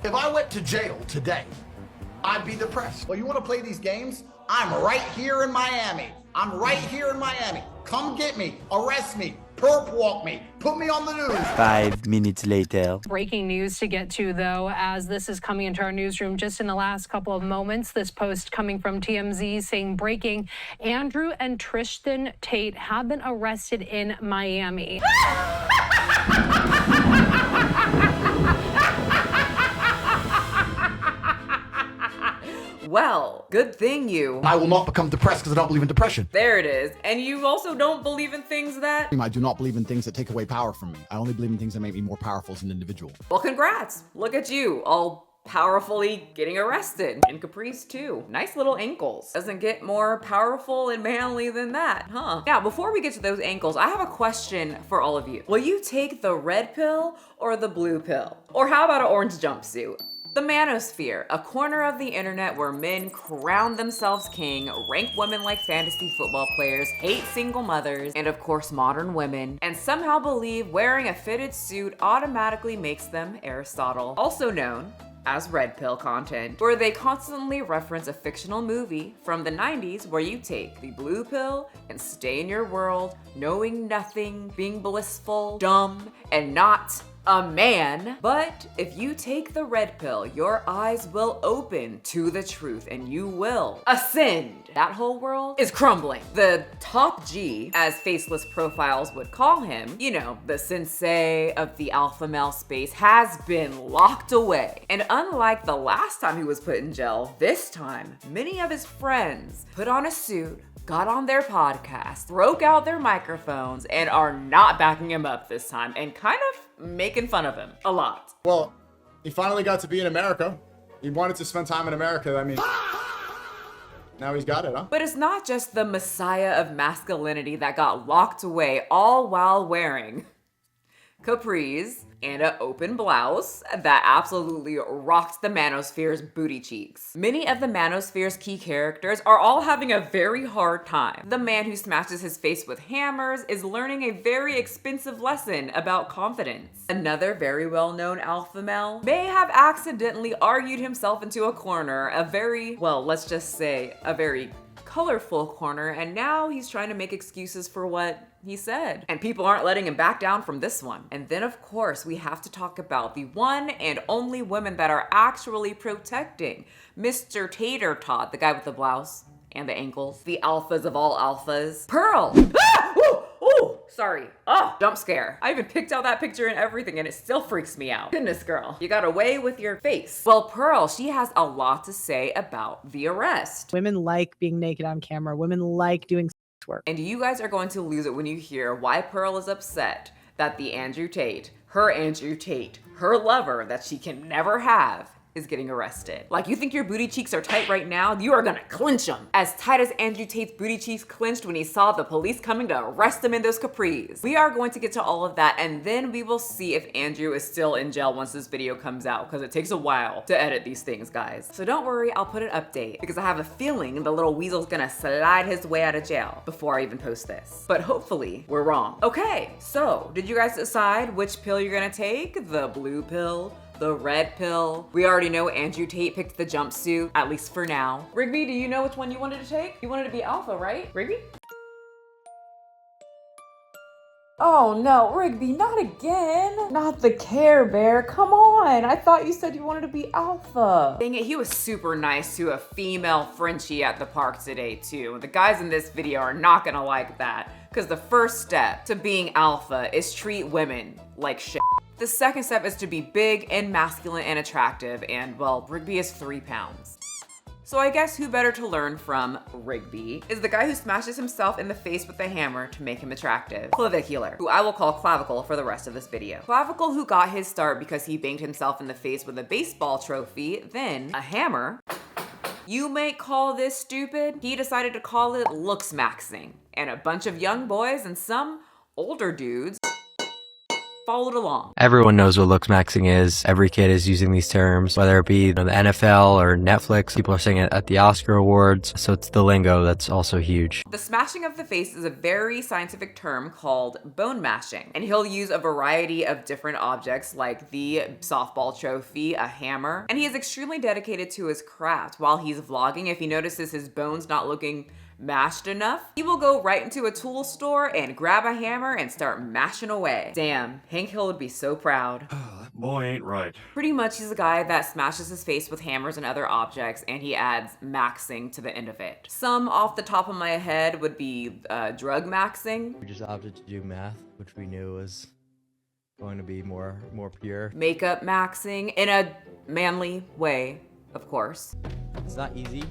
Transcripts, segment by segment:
If I went to jail today, I'd be depressed. Well, you want to play these games? I'm right here in Miami. I'm right here in Miami. Come get me, arrest me, perp walk me, put me on the news. 5 minutes later. Breaking news to get to, though, as this is coming into our newsroom just in the last couple of moments. This post coming from TMZ saying breaking, Andrew and Tristan Tate have been arrested in Miami. Well, good thing you. I will not become depressed because I don't believe in depression. There it is. And you also don't believe in things that. I do not believe in things that take away power from me. I only believe in things that make me more powerful as an individual. Well, congrats. Look at you, all powerfully getting arrested. And Caprice too. Nice little ankles. Doesn't get more powerful and manly than that, huh? Now, before we get to those ankles, I have a question for all of you. Will you take the red pill or the blue pill? Or how about an orange jumpsuit? The manosphere, a corner of the internet where men crown themselves king, rank women like fantasy football players, hate single mothers, and of course modern women, and somehow believe wearing a fitted suit automatically makes them Aristotle. Also known as red pill content, where they constantly reference a fictional movie from the 90s where you take the blue pill and stay in your world, knowing nothing, being blissful, dumb, and not a man. But if you take the red pill, your eyes will open to the truth and you will ascend. That whole world is crumbling. The top G, as faceless profiles would call him, you know, the sensei of the alpha male space, has been locked away. And unlike the last time he was put in jail, this time, many of his friends put on a suit, got on their podcast, broke out their microphones, and are not backing him up this time and kind of making fun of him a lot. Well, he finally got to be in America. He wanted to spend time in America. I mean, now he's got it, huh? But it's not just the messiah of masculinity that got locked away, all while wearing capris and an open blouse that absolutely rocks the manosphere's booty cheeks. Many of the manosphere's key characters are all having a very hard time. The man who smashes his face with hammers is learning a very expensive lesson about confidence. Another very well-known alpha male may have accidentally argued himself into a corner, a very, well, let's just say, a very colorful corner, and now he's trying to make excuses for what he said. And people aren't letting him back down from this one. And then of course we have to talk about the one and only women that are actually protecting Mr. Tater Tot, the guy with the blouse and the ankles, the alphas of all alphas. Pearl! Ah! Ooh! Ooh! Sorry. Oh, jump scare. I even picked out that picture and everything and it still freaks me out. Goodness, girl. You got away with your face. Well, Pearl, she has a lot to say about the arrest. Women like being naked on camera. Women like doing sex work. And you guys are going to lose it when you hear why Pearl is upset that the Andrew Tate, her lover that she can never have, is getting arrested. Like, you think your booty cheeks are tight right now? You are gonna clench them. As tight as Andrew Tate's booty cheeks clenched when he saw the police coming to arrest him in those capris. We are going to get to all of that, and then we will see if Andrew is still in jail once this video comes out, because it takes a while to edit these things, guys. So don't worry, I'll put an update, because I have a feeling the little weasel's gonna slide his way out of jail before I even post this. But hopefully, we're wrong. Okay, so did you guys decide which pill you're gonna take? The blue pill? The red pill? We already know Andrew Tate picked the jumpsuit, at least for now. Rigby, do you know which one you wanted to take? You wanted to be alpha, right? Rigby? Oh no, Rigby, not again. Not the Care Bear, come on. I thought you said you wanted to be alpha. Dang it, he was super nice to a female Frenchie at the park today too. The guys in this video are not gonna like that, because the first step to being alpha is treat women like shit. The second step is to be big and masculine and attractive, and well, Rigby is 3 pounds. So I guess who better to learn from Rigby is the guy who smashes himself in the face with a hammer to make him attractive. Clavicular, who I will call Clavicle for the rest of this video. Clavicle, who got his start because he banged himself in the face with a baseball trophy, then a hammer. You might call this stupid. He decided to call it looks maxing. And a bunch of young boys and some older dudes followed along. Everyone knows what looks maxing is. Every kid is using these terms, whether it be the NFL or Netflix. People are saying it at the Oscar Awards, so it's the lingo that's also huge. The smashing of the face is a very scientific term called bone mashing, and he'll use a variety of different objects like the softball trophy, a hammer, and he is extremely dedicated to his craft. While he's vlogging, if he notices his bones not looking mashed enough, he will go right into a tool store and grab a hammer and start mashing away. Damn, Hank Hill would be so proud. That boy ain't right. Pretty much he's a guy that smashes his face with hammers and other objects, and he adds maxing to the end of it. Some off the top of my head would be drug maxing. We just opted to do math, which we knew was going to be more pure. Makeup maxing in a manly way, of course. It's not easy,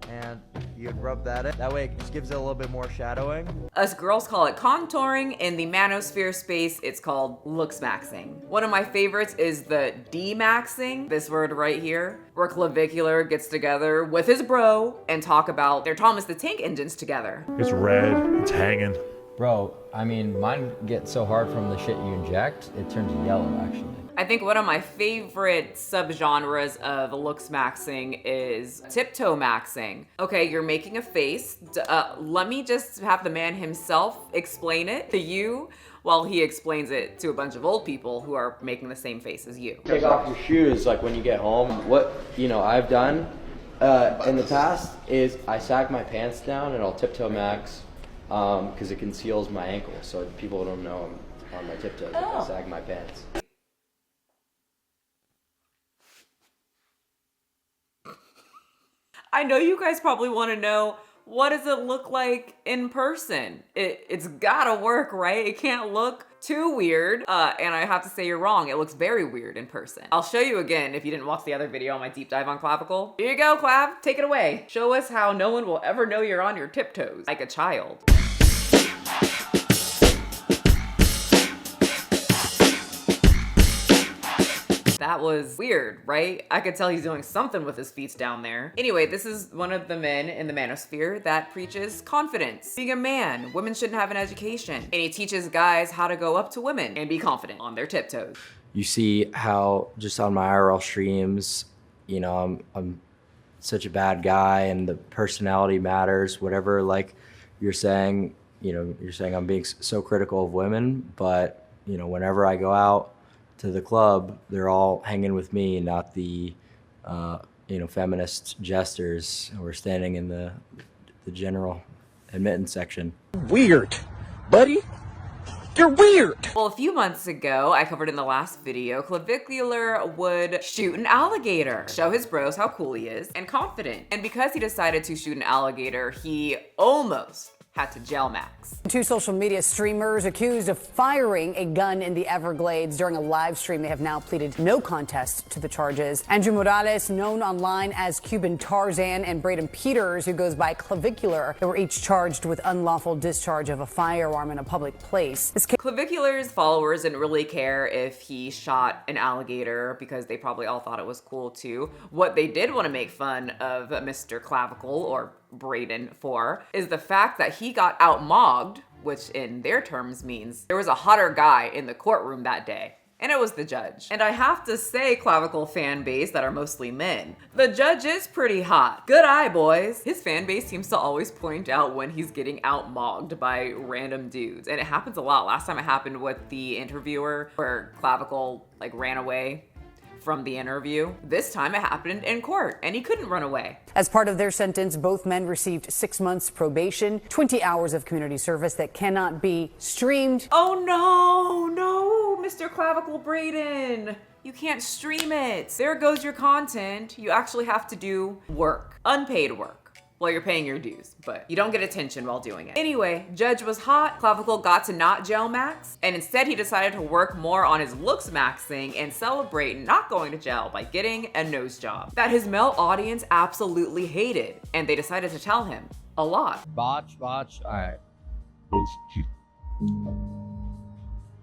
and you'd rub that in. That way it just gives it a little bit more shadowing. Us girls call it contouring. In the manosphere space, it's called looks maxing. One of my favorites is the D-maxing, this word right here, where Clavicular gets together with his bro and talk about their Thomas the Tank engines together. It's red, it's hanging. Bro, I mean, mine gets so hard from the shit you inject, it turns yellow, actually. I think one of my favorite subgenres of looks maxing is tiptoe maxing. Okay, you're making a face. Let me just have the man himself explain it to you while he explains it to a bunch of old people who are making the same face as you. Take off your shoes like when you get home. What, I've done in the past is I sag my pants down and I'll tiptoe max because it conceals my ankles so people don't know I'm on my tiptoes if I sag my pants. I know you guys probably want to know, what does it look like in person? It's gotta work, right? It can't look too weird. And I have to say you're wrong. It looks very weird in person. I'll show you again if you didn't watch the other video on my deep dive on clavicle. Here you go, Clav. Take it away. Show us how no one will ever know you're on your tiptoes like a child. That was weird, right? I could tell he's doing something with his feet down there. Anyway, this is one of the men in the manosphere that preaches confidence. Being a man, women shouldn't have an education. And he teaches guys how to go up to women and be confident on their tiptoes. You see how just on my IRL streams, I'm such a bad guy and the personality matters, whatever, like you're saying, you're saying I'm being so critical of women, but whenever I go out to the club, they're all hanging with me, not the, feminist jesters who are standing in the general admittance section. Weird, buddy. You're weird. Well, a few months ago, I covered in the last video, Clavicular would shoot an alligator, show his bros how cool he is and confident. And because he decided to shoot an alligator, he almost had to jail max. Two social media streamers accused of firing a gun in the Everglades during a live stream. They have now pleaded no contest to the charges. Andrew Morales, known online as Cuban Tarzan, and Braden Peters, who goes by Clavicular, they were each charged with unlawful discharge of a firearm in a public place. Clavicular's followers didn't really care if he shot an alligator because they probably all thought it was cool too. What they did want to make fun of Mr. Clavicle, or Braden, for is the fact that he got outmogged, which in their terms means there was a hotter guy in the courtroom that day, and it was the judge. And I have to say, Clavicle fan base that are mostly men, the judge is pretty hot. Good eye, boys. His fan base seems to always point out when he's getting outmogged by random dudes, and it happens a lot. Last time it happened with the interviewer where Clavicle ran away from the interview. This time it happened in court and he couldn't run away. As part of their sentence, both men received 6 months probation, 20 hours of community service that cannot be streamed. Oh no, Mr. Clavicle Braden. You can't stream it. There goes your content. You actually have to do work, unpaid work. Well, you're paying your dues, but you don't get attention while doing it. Anyway, judge was hot. Clavicle got to not jail max, and instead he decided to work more on his looks maxing and celebrate not going to jail by getting a nose job that his male audience absolutely hated, and they decided to tell him a lot. Botch, all right.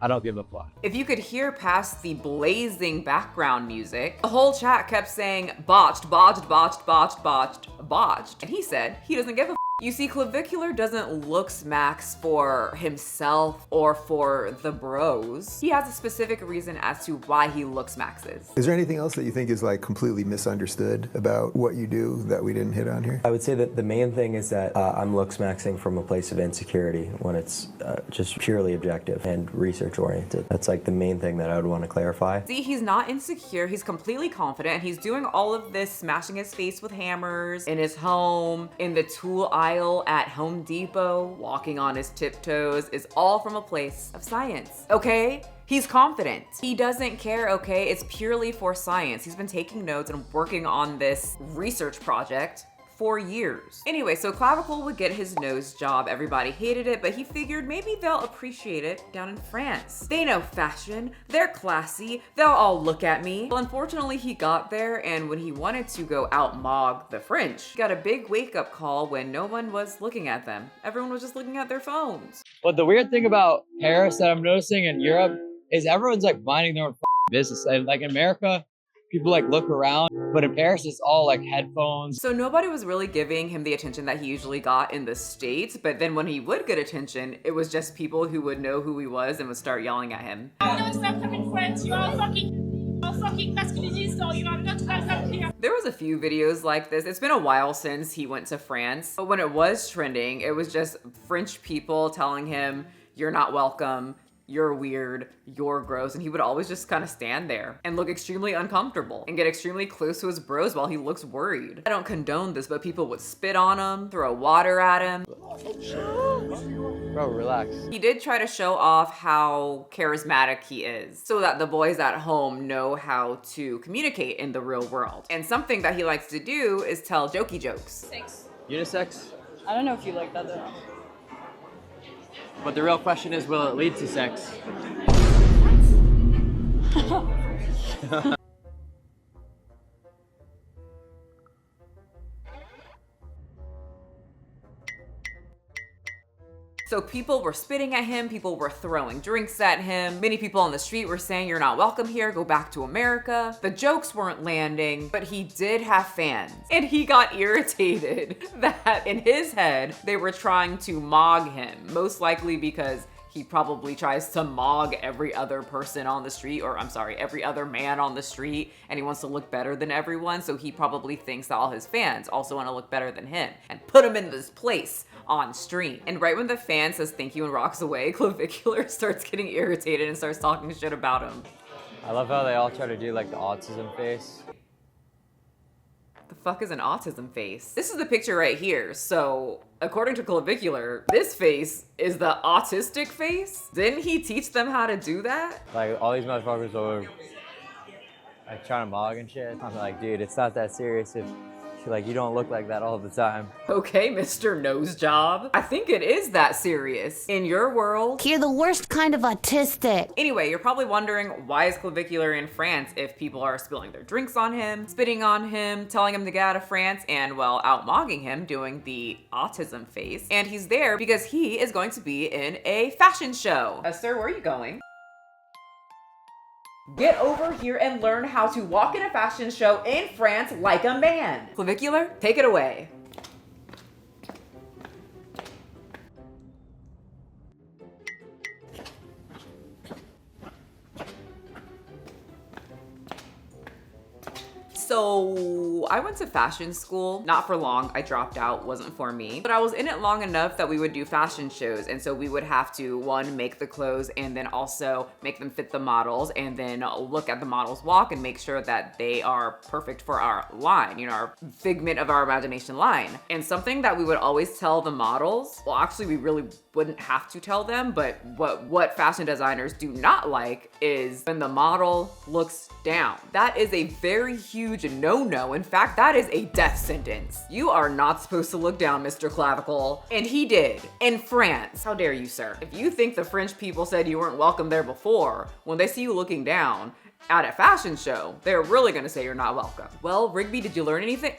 I don't give a fuck. If you could hear past the blazing background music, the whole chat kept saying botched, botched, botched, botched, botched, botched. And he said he doesn't give a You see, Clavicular doesn't look smacks for himself or for the bros. He has a specific reason as to why he looks maxes. Is there anything else that you think is like completely misunderstood about what you do that we didn't hit on here? I would say that the main thing is that I'm looks maxing from a place of insecurity when it's just purely objective and research oriented. That's like the main thing that I would want to clarify. See, he's not insecure, he's completely confident. He's doing all of this, smashing his face with hammers in his home, in the tool aisle at Home Depot, walking on his tiptoes, is all from a place of science, okay? He's confident. He doesn't care, okay? It's purely for science. He's been taking notes and working on this research project for years. Anyway, so Clavicle would get his nose job. Everybody hated it, but he figured maybe they'll appreciate it down in France. They know fashion, they're classy, they'll all look at me. Well, unfortunately, he got there, and when he wanted to go out-mog the French, he got a big wake-up call when no one was looking at them. Everyone was just looking at their phones. But the weird thing about Paris that I'm noticing in Europe is everyone's like minding their own business. And like in America, people like look around, but in Paris, it's all like headphones. So nobody was really giving him the attention that he usually got in the States, but then when he would get attention, it was just people who would know who he was and would start yelling at him. There was a few videos like this. It's been a while since he went to France, but when it was trending, it was just French people telling him, "You're not welcome, you're weird, you're gross," and he would always just kind of stand there and look extremely uncomfortable and get extremely close to his bros while he looks worried. I don't condone this, but people would spit on him, throw water at him. Bro, relax. He did try to show off how charismatic he is so that the boys at home know how to communicate in the real world. And something that he likes to do is tell jokey jokes. Unisex? I don't know if you like that though. But the real question is, will it lead to sex? So people were spitting at him, people were throwing drinks at him. Many people on the street were saying, "You're not welcome here, go back to America." The jokes weren't landing, but he did have fans. And he got irritated that in his head, they were trying to mog him, most likely because he probably tries to mog every other person on the street, or I'm sorry, every other man on the street, and he wants to look better than everyone, so he probably thinks that all his fans also want to look better than him and put him in this place on stream. And right when the fan says thank you and rocks away, Clavicular starts getting irritated and starts talking shit about him. I love how they all try to do like the autism face. The fuck is an autism face? This is the picture right here. So according to Clavicular, this face is the autistic face? Didn't he teach them how to do that? Like all these motherfuckers are like trying to mog and shit. I'm like, dude, it's not that serious if like you don't look like that all the time. Okay, Mr. Nose Job. I think it is that serious. In your world, you're the worst kind of autistic. Anyway, you're probably wondering, why is Clavicular in France if people are spilling their drinks on him, spitting on him, telling him to get out of France, and well, out mogging him, doing the autism face. And he's there because he is going to be in a fashion show. Sir, where are you going? Get over here and learn how to walk in a fashion show in France like a man. Clavicular, take it away. So I went to fashion school, not for long, I dropped out, wasn't for me, but I was in it long enough that we would do fashion shows. And so we would have to, one, make the clothes and then also make them fit the models and then look at the models walk and make sure that they are perfect for our line, you know, our figment of our imagination line. And something that we would always tell the models, well, actually we really wouldn't have to tell them, but what fashion designers do not like is when the model looks down. That is a very huge no-no. In fact, that is a death sentence. You are not supposed to look down, Mr. Clavicle. And he did, in France. How dare you, sir? If you think the French people said you weren't welcome there before, when they see you looking down at a fashion show, they're really gonna say you're not welcome. Well, Rigby, did you learn anything?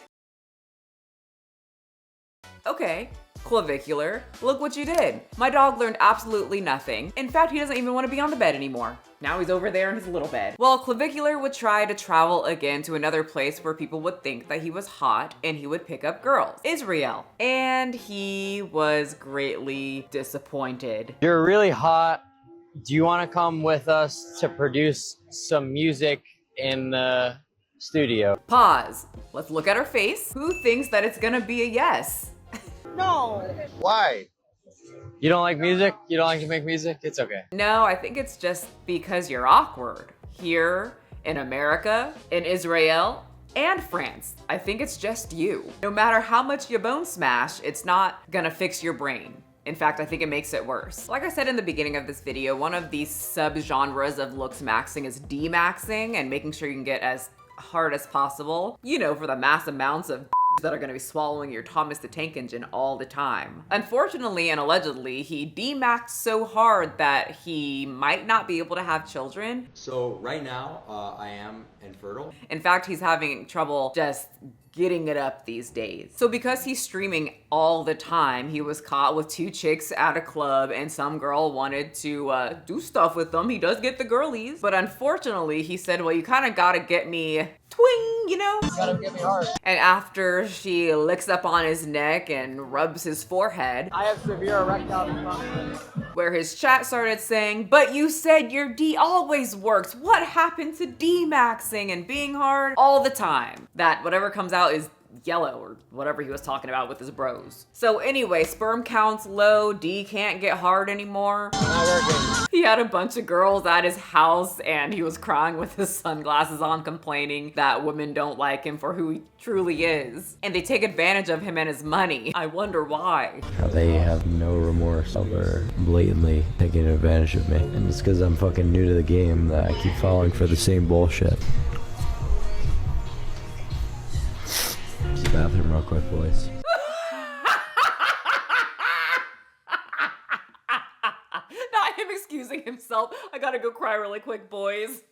Okay, Clavicular, look what you did. My dog learned absolutely nothing. In fact, he doesn't even want to be on the bed anymore. Now he's over there in his little bed. Well, Clavicular would try to travel again to another place where people would think that he was hot and he would pick up girls, Israel. And he was greatly disappointed. You're really hot. Do you want to come with us to produce some music in the studio? Pause. Let's look at her face. Who thinks that it's gonna be a yes? No. Why? You don't like music? You don't like to make music? It's okay. No, I think it's just because you're awkward. Here, in America, in Israel, and France. I think it's just you. No matter how much you bone smash, it's not gonna fix your brain. In fact, I think it makes it worse. Like I said in the beginning of this video, one of these subgenres of looks maxing is D-maxing and making sure you can get as hard as possible, you know, for the mass amounts of that are gonna be swallowing your Thomas the Tank Engine all the time. Unfortunately and allegedly, he D-maxed so hard that he might not be able to have children. So right now, I am infertile. In fact, he's having trouble just getting it up these days. So because he's streaming all the time, he was caught with 2 chicks at a club and some girl wanted to do stuff with them. He does get the girlies, but unfortunately he said, well, you kind of gotta get me twing, you know? You gotta get me hard. And after she licks up on his neck and rubs his forehead, I have severe erectile dysfunction. where his chat started saying, but you said your D always works. What happened to D-maxing and being hard all the time? That whatever comes out is yellow or whatever he was talking about with his bros. So anyway, sperm count's low, D can't get hard anymore. Not working. He had a bunch of girls at his house and he was crying with his sunglasses on, complaining that women don't like him for who he truly is. And they take advantage of him and his money. I wonder why. They have no remorse over blatantly taking advantage of me. And it's because I'm fucking new to the game that I keep falling for the same bullshit. Use the bathroom real quick, boys. Not him excusing himself. I gotta go cry really quick, boys.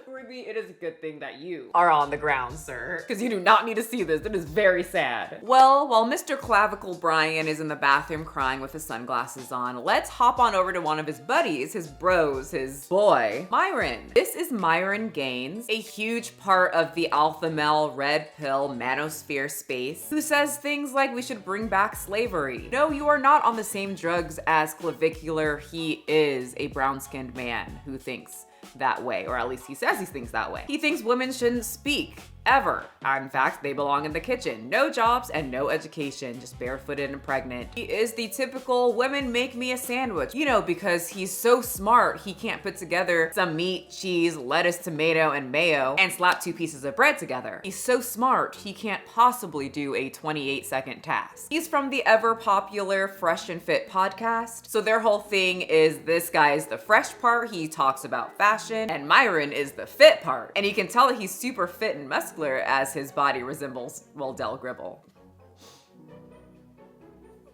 Ruby, it is a good thing that you are on the ground, sir, because you do not need to see this. It is very sad. Well, while Mr. Clavicle Brian is in the bathroom crying with his sunglasses on, let's hop on over to one of his buddies, his bros, his boy, Myron. This is Myron Gaines, a huge part of the alpha male red pill manosphere space, who says things like we should bring back slavery. No, you are not on the same drugs as Clavicular. He is a brown-skinned man who thinks that way, or at least he says he thinks that way. He thinks women shouldn't speak, ever. In fact, they belong in the kitchen. No jobs and no education, just barefooted and pregnant. He is the typical women make me a sandwich, you know, because he's so smart, he can't put together some meat, cheese, lettuce, tomato, and mayo and slap 2 pieces of bread together. He's so smart, he can't possibly do a 28-second task. He's from the ever popular Fresh and Fit podcast. So their whole thing is this guy is the fresh part, he talks about fashion, and Myron is the fit part. And you can tell that he's super fit and muscular as his body resembles, well, Del Gribble.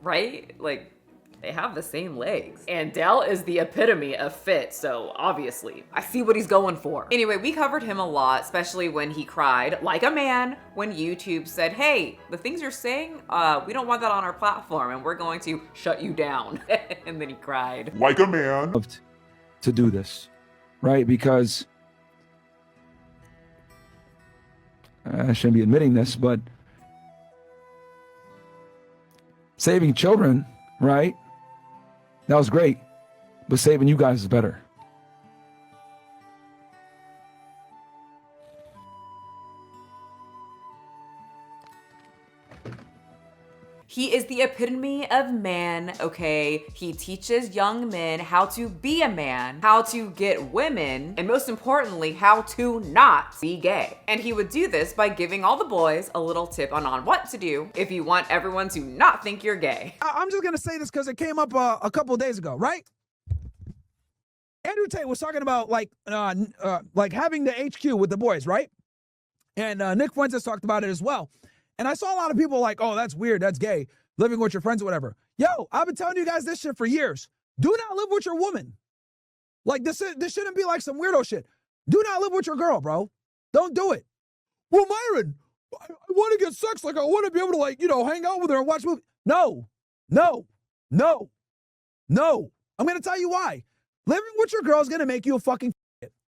Right? Like, they have the same legs. And Del is the epitome of fit, so obviously, I see what he's going for. Anyway, we covered him a lot, especially when he cried like a man when YouTube said, hey, the things you're saying, we don't want that on our platform and we're going to shut you down. And then he cried. Like a man. To do this, right? Because I shouldn't be admitting this, but saving children, right? That was great, but saving you guys is better. He is the epitome of man, okay? He teaches young men how to be a man, how to get women, and most importantly, how to not be gay. And he would do this by giving all the boys a little tip on what to do if you want everyone to not think you're gay. I'm just gonna say this because it came up a couple of days ago, right? Andrew Tate was talking about like having the HQ with the boys, right? And Nick Fuentes talked about it as well. And I saw a lot of people like, oh, that's weird, that's gay, living with your friends or whatever. Yo, I've been telling you guys this shit for years. Do not live with your woman. Like, this shouldn't be like some weirdo shit. Do not live with your girl, bro. Don't do it. Well, Myron, I want to get sex. Like, I want to be able to, like, hang out with her and watch movies. No. I'm going to tell you why. Living with your girl is going to make you a fucking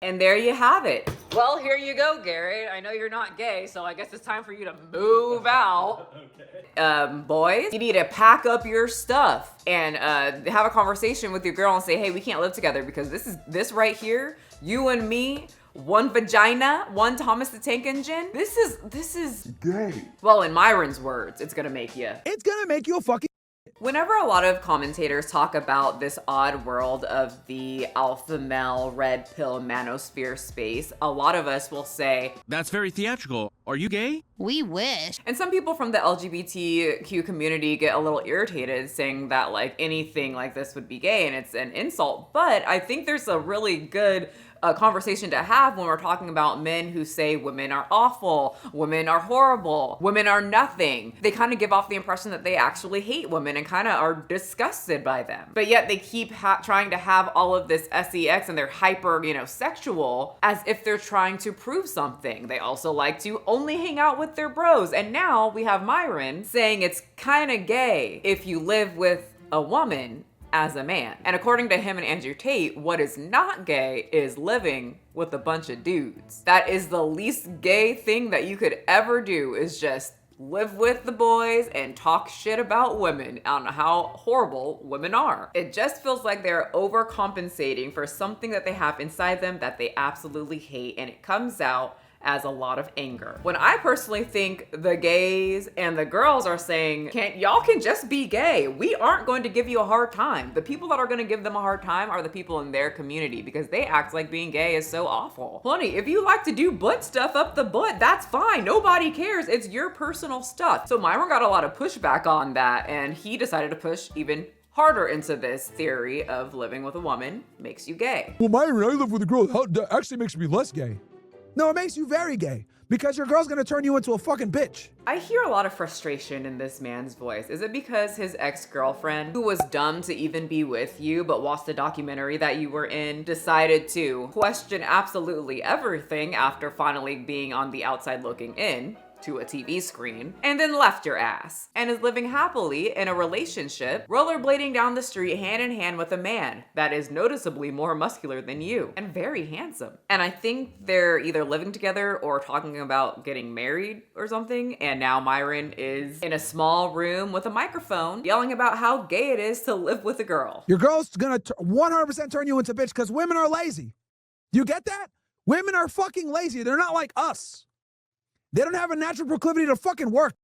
And there you have it. Well, here you go, Gary. I know you're not gay, so I guess it's time for you to move out. Boys, you need to pack up your stuff and have a conversation with your girl and say, hey, we can't live together because this right here, you and me, one vagina, one Thomas the Tank Engine. This is gay. Well, in Myron's words, it's gonna make you. It's going to make you a fucking Whenever a lot of commentators talk about this odd world of the alpha male red pill manosphere space, a lot of us will say, that's very theatrical. Are you gay? We wish. And some people from the LGBTQ community get a little irritated saying that like anything like this would be gay and it's an insult. But I think there's a really good conversation to have when we're talking about men who say women are awful, women are horrible, women are nothing. They kind of give off the impression that they actually hate women and kind of are disgusted by them. But yet they keep trying to have all of this sex and they're hyper, sexual as if they're trying to prove something. They also like to only hang out with their bros. And now we have Myron saying it's kind of gay if you live with a woman as a man. And according to him and Andrew Tate, what is not gay is living with a bunch of dudes. That is the least gay thing that you could ever do, is just live with the boys and talk shit about women on how horrible women are. It just feels like they're overcompensating for something that they have inside them that they absolutely hate, and it comes out as a lot of anger. When I personally think the gays and the girls are saying, y'all can just be gay. We aren't going to give you a hard time. The people that are going to give them a hard time are the people in their community because they act like being gay is so awful. Honey, if you like to do butt stuff up the butt, that's fine. Nobody cares. It's your personal stuff. So Myron got a lot of pushback on that, and he decided to push even harder into this theory of living with a woman makes you gay. Well, Myron, I live with a girl. That actually makes me less gay. No, it makes you very gay because your girl's gonna turn you into a fucking bitch. I hear a lot of frustration in this man's voice. Is it because his ex-girlfriend, who was dumb to even be with you but watched the documentary that you were in, decided to question absolutely everything after finally being on the outside looking in to a TV screen, and then left your ass, and is living happily in a relationship, rollerblading down the street hand in hand with a man that is noticeably more muscular than you and very handsome. And I think they're either living together or talking about getting married or something, and now Myron is in a small room with a microphone yelling about how gay it is to live with a girl. Your girl's gonna 100% turn you into a bitch because women are lazy. You get that? Women are fucking lazy. They're not like us. They don't have a natural proclivity to fucking work.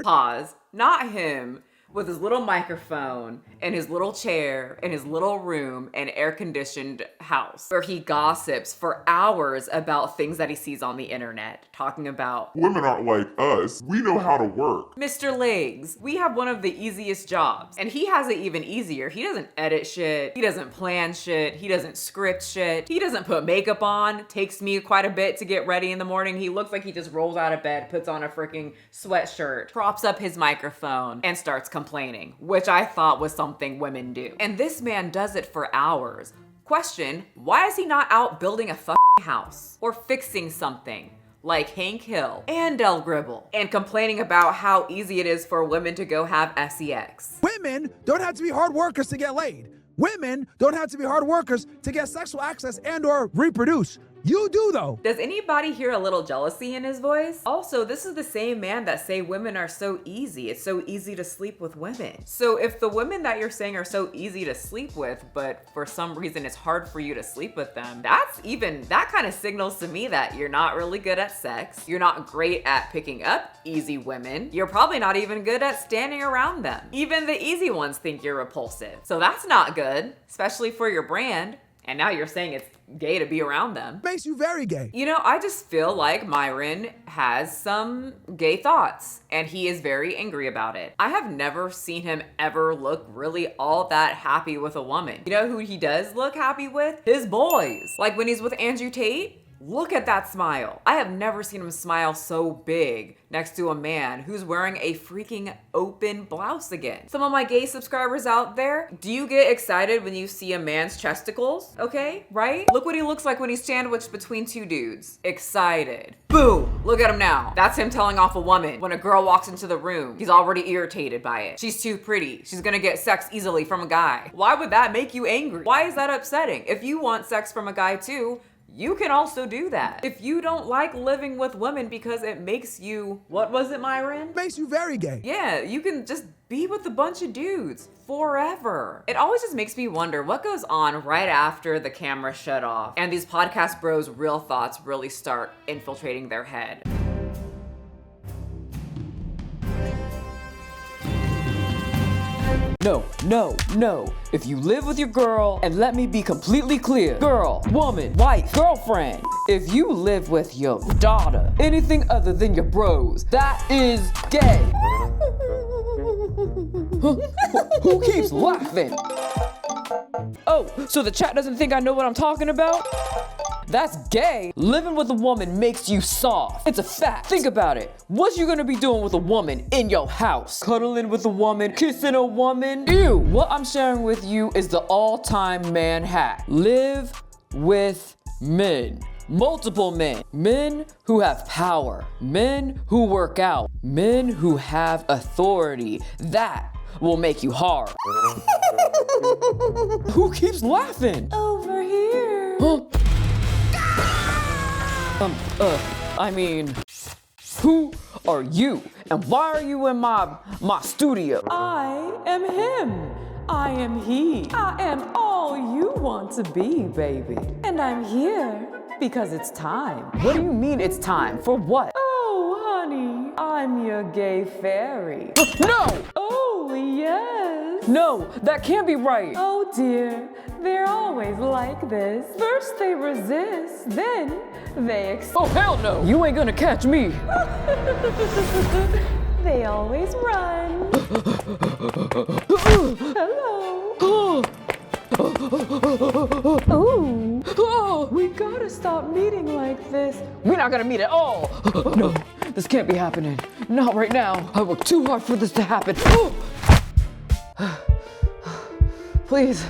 Pause. Not him with his little microphone and his little chair and his little room and air-conditioned house where he gossips for hours about things that he sees on the internet, talking about women aren't like us. We know how to work. Mr. Legs, we have one of the easiest jobs, and he has it even easier. He doesn't edit shit. He doesn't plan shit. He doesn't script shit. He doesn't put makeup on. Takes me quite a bit to get ready in the morning. He looks like he just rolls out of bed, puts on a freaking sweatshirt, props up his microphone, and starts complaining, which I thought was something women do. And this man does it for hours. Question, why is he not out building a fucking house or fixing something like Hank Hill and Del Gribble and complaining about how easy it is for women to go have sex? Women don't have to be hard workers to get laid. Women don't have to be hard workers to get sexual access and or reproduce. You do though. Does anybody hear a little jealousy in his voice? Also, this is the same man that say women are so easy. It's so easy to sleep with women. So if the women that you're saying are so easy to sleep with, but for some reason it's hard for you to sleep with them, that kind of signals to me that you're not really good at sex. You're not great at picking up easy women. You're probably not even good at standing around them. Even the easy ones think you're repulsive. So that's not good, especially for your brand. And now you're saying it's gay to be around them. Makes you very gay. You know, I just feel like Myron has some gay thoughts and he is very angry about it. I have never seen him ever look really all that happy with a woman. You know who he does look happy with? His boys. Like when he's with Andrew Tate, Look at that smile. I have never seen him smile so big next to a man who's wearing a freaking open blouse again. Some of my gay subscribers out there, do you get excited when you see a man's chesticles? Okay, right? Look what he looks like when he's sandwiched between two dudes. Excited. Boom! Look at him now. That's him telling off a woman. When a girl walks into the room, he's already irritated by it. She's too pretty. She's gonna get sex easily from a guy. Why would that make you angry? Why is that upsetting? If you want sex from a guy too, you can also do that. If you don't like living with women because it makes you, what was it, Myron? Makes you very gay. Yeah, you can just be with a bunch of dudes forever. It always just makes me wonder what goes on right after the camera shut off and these podcast bros' real thoughts really start infiltrating their head. No, no, no. If you live with your girl, and let me be completely clear, girl, woman, wife, girlfriend, if you live with your daughter, anything other than your bros, that is gay. Who keeps laughing? Oh, so the chat doesn't think I know what I'm talking about? That's gay. Living with a woman makes you soft. It's a fact. Think about it. What you gonna be doing with a woman in your house? Cuddling with a woman, kissing a woman? Ew. What I'm sharing with you is the all-time man hack. Live with men. Multiple men. Men who have power. Men who work out. Men who have authority. That will make you hard. Who keeps laughing? Over here. Huh? I mean, who are you? And why are you in my studio? I am him. I am he. I am all you want to be, baby. And I'm here because it's time. What do you mean it's time? For what? Oh, honey, I'm your gay fairy. No! Oh, yes. No, that can't be right. Oh, dear. They're always like this. First they resist, then they accept. Oh, hell no! You ain't gonna catch me. They always run. Hello. Ooh. Oh. We gotta stop meeting like this. We're not gonna meet at all. No, this can't be happening. Not right now. I worked too hard for this to happen. Please,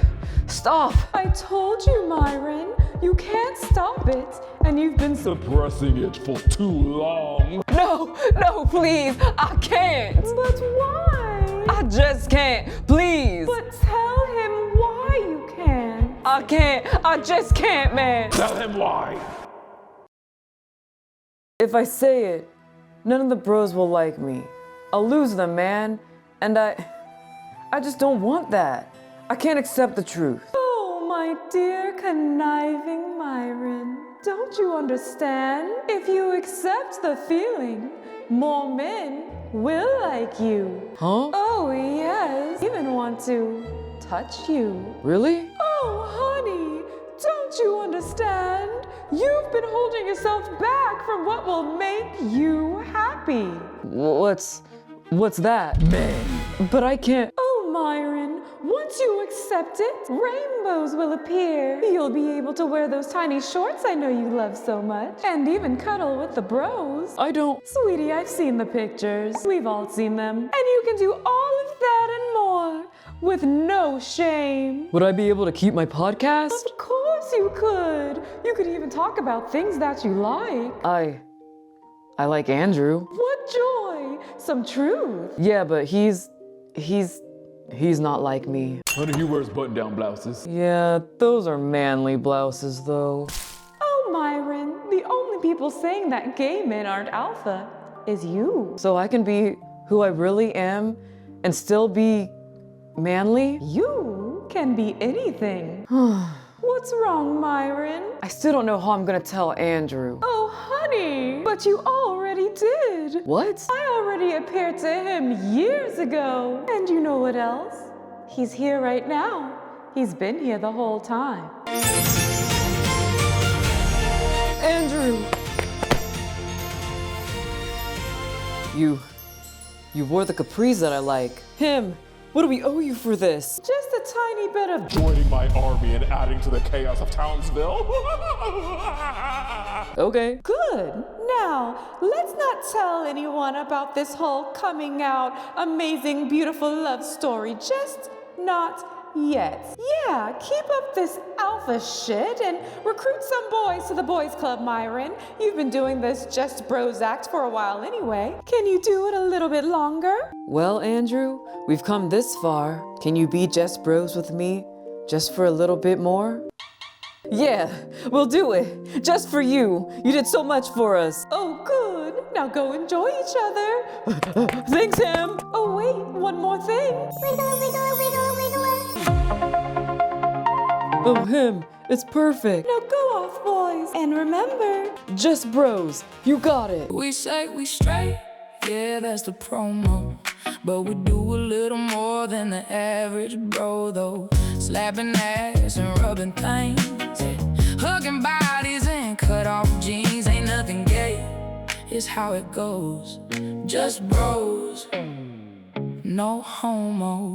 stop. I told you, Myron. You can't stop it. And you've been suppressing it for too long. No, no, please. I can't. But why? I just can't. Please. But tell him why you can't. I can't. I just can't, man. Tell him why. If I say it, none of the bros will like me. I'll lose them, man. And I just don't want that. I can't accept the truth. Oh, my dear conniving Myron. Don't you understand? If you accept the feeling, more men will like you. Huh? Oh, yes. Even want to touch you. Really? Oh, honey, don't you understand? You've been holding yourself back from what will make you happy. What's that? Man. But I can't. Oh, Myron, once you accept it, rainbows will appear. You'll be able to wear those tiny shorts I know you love so much, and even cuddle with the bros. I don't. Sweetie, I've seen the pictures. We've all seen them. And you can do all of that and more with no shame. Would I be able to keep my podcast? Of course you could. You could even talk about things that you like. I like Andrew. What joy! Some truth. Yeah, but he's not like me. Honey, he wears button-down blouses. Yeah, those are manly blouses, though. Oh, Myron, the only people saying that gay men aren't alpha is you. So I can be who I really am and still be manly? You can be anything. What's wrong, Myron? I still don't know how I'm gonna tell Andrew. Oh, honey, but you already did. What? I already appeared to him years ago. And you know what else? He's here right now. He's been here the whole time. Andrew! You wore the capris that I like. Him What do we owe you for this? Just a tiny bit of Joining my army and adding to the chaos of Townsville. Okay. Good. Now, let's not tell anyone about this whole coming out, amazing, beautiful love story. Just not yet. Yeah, keep up this alpha shit and recruit some boys to the boys club, Myron. You've been doing this Just Bros act for a while anyway. Can you do it a little bit longer? Well, Andrew, we've come this far. Can you be Just Bros with me? Just for a little bit more? Yeah, we'll do it. Just for you. You did so much for us. Oh, good. Now go enjoy each other. Thanks, Em. Oh, wait, one more thing. Oh, him. It's perfect. Now go off, boys. And remember, Just Bros. You got it. We say we straight, yeah, that's the promo. But we do a little more than the average bro, though. Slapping ass and rubbing things, yeah. Hugging bodies and cut off jeans. Ain't nothing gay, it's how it goes. Just bros, no homo.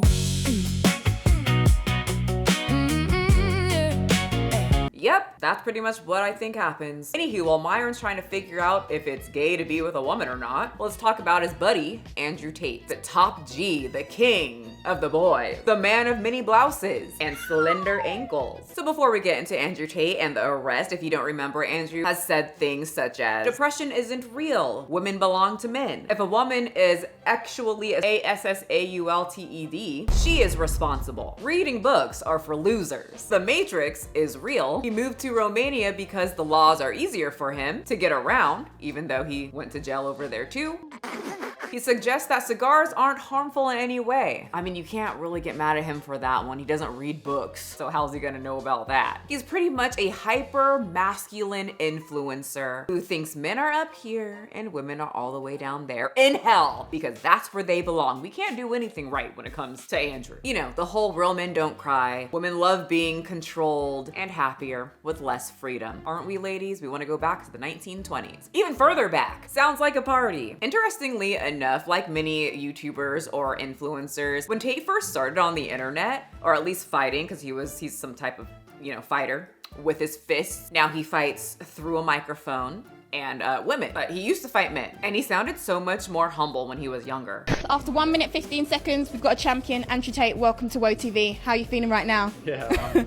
Yep, that's pretty much what I think happens. Anywho, while Myron's trying to figure out if it's gay to be with a woman or not, let's talk about his buddy, Andrew Tate. The top G, the king of the boys, the man of many blouses and slender ankles. So before we get into Andrew Tate and the arrest, if you don't remember, Andrew has said things such as, depression isn't real, women belong to men. If a woman is actually ASSAULTED, she is responsible. Reading books are for losers. The Matrix is real. He moved to Romania because the laws are easier for him to get around, even though he went to jail over there too. He suggests that cigars aren't harmful in any way. I mean, you can't really get mad at him for that one. He doesn't read books, so how's he gonna know about that? He's pretty much a hyper masculine influencer who thinks men are up here and women are all the way down there in hell, because that's where they belong. We can't do anything right when it comes to Andrew. You know, the whole real men don't cry. Women love being controlled and happier with less freedom. Aren't we, ladies? We want to go back to the 1920s. Even further back. Sounds like a party. Interestingly enough, like many YouTubers or influencers, when Tate first started on the internet, or at least fighting, because he's some type of, you know, fighter with his fists. Now he fights through a microphone and women, but he used to fight men, and he sounded so much more humble when he was younger. After 1 minute 15 seconds, we've got a champion, Andrew Tate. Welcome to WOTV. How are you feeling right now? Yeah,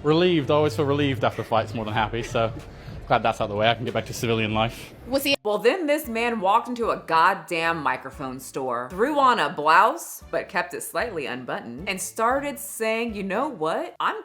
relieved. I always feel relieved after fights more than happy, so glad that's out of the way. I can get back to civilian life. Well, then this man walked into a goddamn microphone store, threw on a blouse, but kept it slightly unbuttoned, and started saying, you know what? I'm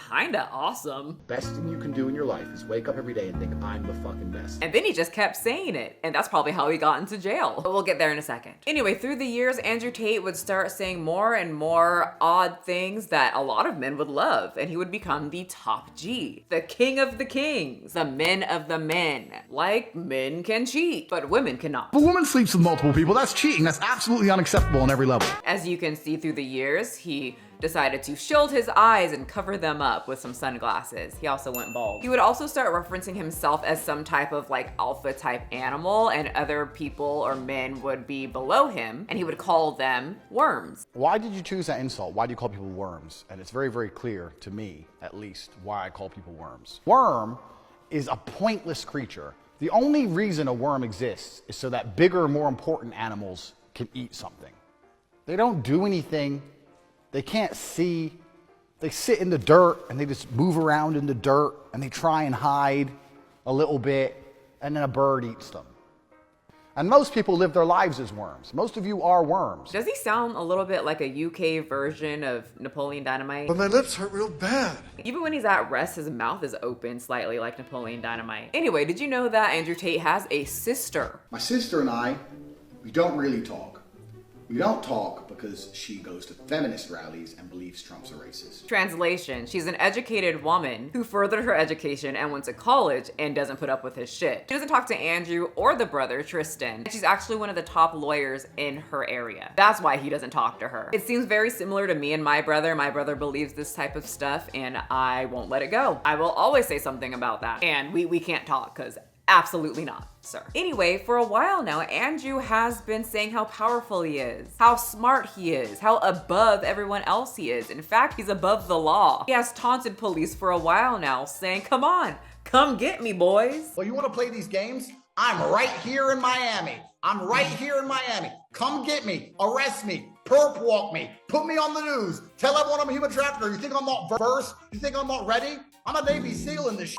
kinda awesome. Best thing you can do in your life is wake up every day and think, I'm the fucking best. And then he just kept saying it, and that's probably how he got into jail. But we'll get there in a second. Anyway, through the years, Andrew Tate would start saying more and more odd things that a lot of men would love, and he would become the top G, the king of the kings, the men of the men. Like, men can cheat, but women cannot. If a woman sleeps with multiple people, that's cheating. That's absolutely unacceptable on every level. As you can see through the years, he decided to shield his eyes and cover them up with some sunglasses. He also went bald. He would also start referencing himself as some type of like alpha type animal, and other people or men would be below him, and he would call them worms. Why did you choose that insult? Why do you call people worms? And it's very, very clear to me, at least, why I call people worms. Worm is a pointless creature. The only reason a worm exists is so that bigger, more important animals can eat something. They don't do anything. They can't see. They sit in the dirt and they just move around in the dirt and they try and hide a little bit, and then a bird eats them. And most people live their lives as worms. Most of you are worms. Does he sound a little bit like a UK version of Napoleon Dynamite? But my lips hurt real bad. Even when he's at rest, his mouth is open slightly like Napoleon Dynamite. Anyway, did you know that Andrew Tate has a sister? My sister and I, we don't really talk. We don't talk because she goes to feminist rallies and believes Trump's a racist. Translation, she's an educated woman who furthered her education and went to college and doesn't put up with his shit. She doesn't talk to Andrew or the brother, Tristan. She's actually one of the top lawyers in her area. That's why he doesn't talk to her. It seems very similar to me and my brother. My brother believes this type of stuff and I won't let it go. I will always say something about that. And we can't talk because Absolutely not, sir. Anyway, for a while now, Andrew has been saying how powerful he is, how smart he is, how above everyone else he is. In fact, he's above the law. He has taunted police for a while now, saying, come on, come get me, boys. Well, you want to play these games? I'm right here in Miami. I'm right here in Miami. Come get me, arrest me, perp walk me, put me on the news, tell everyone I'm a human trafficker. You think I'm not versed? You think I'm not ready? I'm a Navy SEAL in this shit.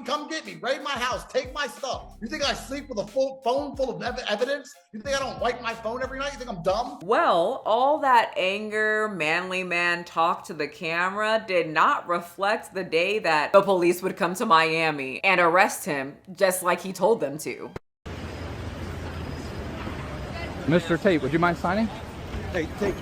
Come get me, raid my house, take my stuff. You think I sleep with a full phone full of evidence? You think I don't wipe my phone every night? You think I'm dumb? Well, all that anger, manly man talk to the camera did not reflect the day that the police would come to Miami and arrest him just like he told them to. Mr. Tate, would you mind signing? Hey, Tate.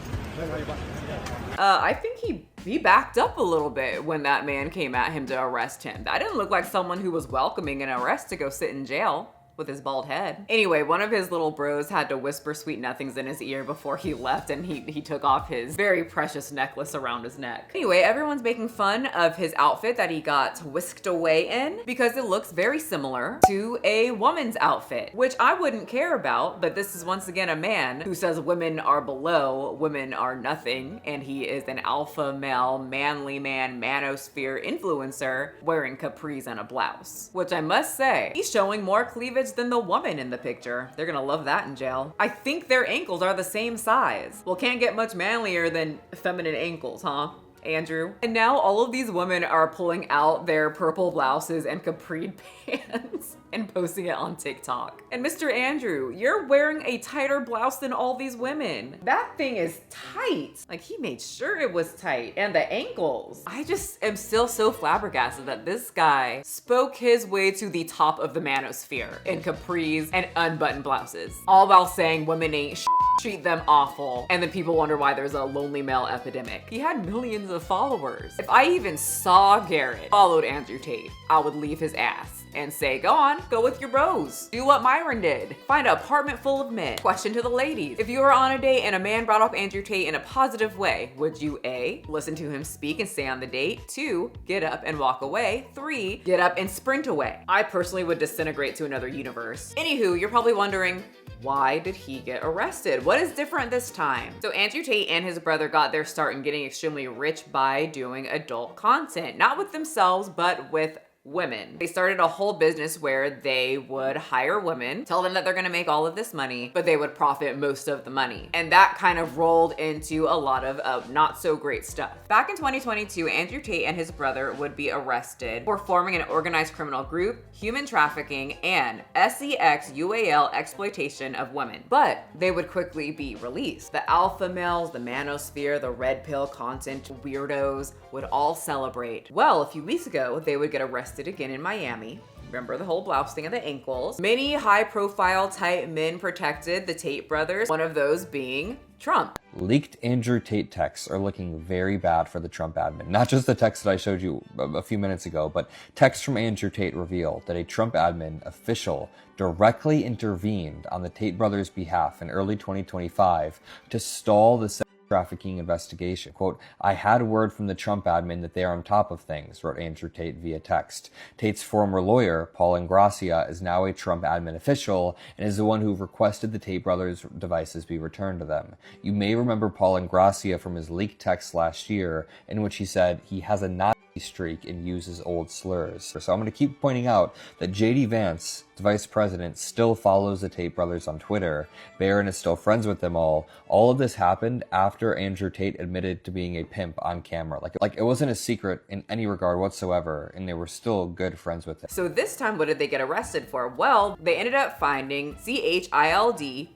I think he backed up a little bit when that man came at him to arrest him. That didn't look like someone who was welcoming an arrest to go sit in jail with his bald head. Anyway, one of his little bros had to whisper sweet nothings in his ear before he left, and he took off his very precious necklace around his neck. Anyway, everyone's making fun of his outfit that he got whisked away in because it looks very similar to a woman's outfit, which I wouldn't care about, but this is once again a man who says women are below, women are nothing, and he is an alpha male, manly man, manosphere influencer wearing capris and a blouse, which I must say, he's showing more cleavage than the woman in the picture. They're gonna love that in jail. I think their ankles are the same size. Well, can't get much manlier than feminine ankles, huh, Andrew? And now all of these women are pulling out their purple blouses and capri pants and posting it on TikTok. And Mr. Andrew, you're wearing a tighter blouse than all these women. That thing is tight. Like, he made sure it was tight. And the ankles. I just am still so flabbergasted that this guy spoke his way to the top of the manosphere in capris and unbuttoned blouses, all while saying women ain't treat them awful, and then people wonder why there's a lonely male epidemic. He had millions of followers. If I even saw Garrett followed Andrew Tate, I would leave his ass and say, go on, go with your bros. Do what Myron did. Find an apartment full of men. Question to the ladies. If you were on a date and a man brought up Andrew Tate in a positive way, would you A, listen to him speak and stay on the date? 2, get up and walk away? 3, get up and sprint away? I personally would disintegrate to another universe. Anywho, you're probably wondering, why did he get arrested? What is different this time? So Andrew Tate and his brother got their start in getting extremely rich by doing adult content, not with themselves, but with women. They started a whole business where they would hire women, tell them that they're gonna make all of this money, but they would profit most of the money. And that kind of rolled into a lot of not so great stuff. Back in 2022, Andrew Tate and his brother would be arrested for forming an organized criminal group, human trafficking, and sex UAL exploitation of women. But they would quickly be released. The alpha males, the manosphere, the red pill content weirdos would all celebrate. Well, a few weeks ago, they would get arrested again in Miami. Remember the whole blouse thing at the ankles. Many high-profile type men protected the Tate brothers, one of those being Trump. Leaked Andrew Tate texts are looking very bad for the Trump admin. Not just the text that I showed you a few minutes ago, but texts from Andrew Tate reveal that a Trump admin official directly intervened on the Tate brothers' behalf in early 2025 to stall the trafficking investigation. Quote, I had word from the Trump admin that they are on top of things, wrote Andrew Tate via text. Tate's former lawyer, Paul Ingrassia, is now a Trump admin official and is the one who requested the Tate brothers' devices be returned to them. You may remember Paul Ingrassia from his leaked text last year in which he said he has a Nazi streak and uses old slurs. So I'm going to keep pointing out that JD Vance, the vice president, still follows the Tate brothers on Twitter. Barron is still friends with them all. All of this happened after Andrew Tate admitted to being a pimp on camera. Like it wasn't a secret in any regard whatsoever, and they were still good friends with him. So this time, what did they get arrested for? Well, they ended up finding CHILDPORN.